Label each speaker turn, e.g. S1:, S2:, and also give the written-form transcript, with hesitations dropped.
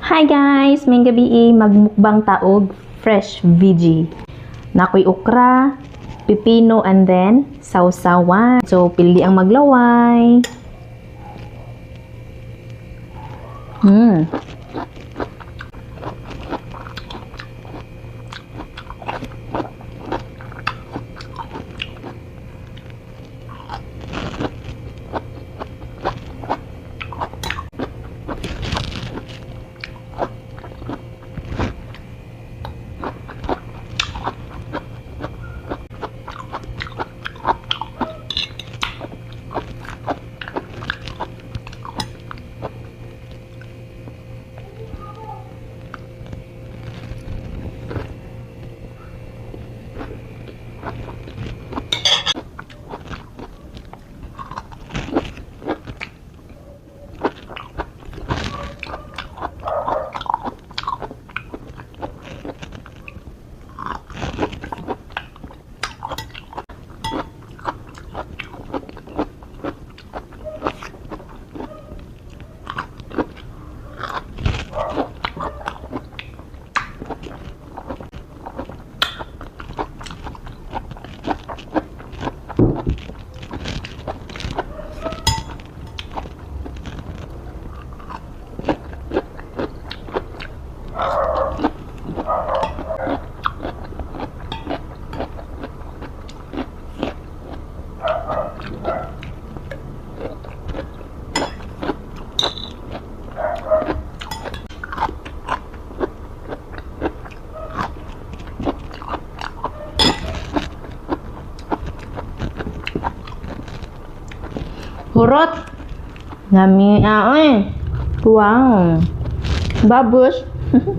S1: Hi guys! May gabi magmukbang taog fresh veggie. Nakoy okra, pipino, and then sausawan. So, pili ang maglaway. Hurot! Nami, wow! Babus!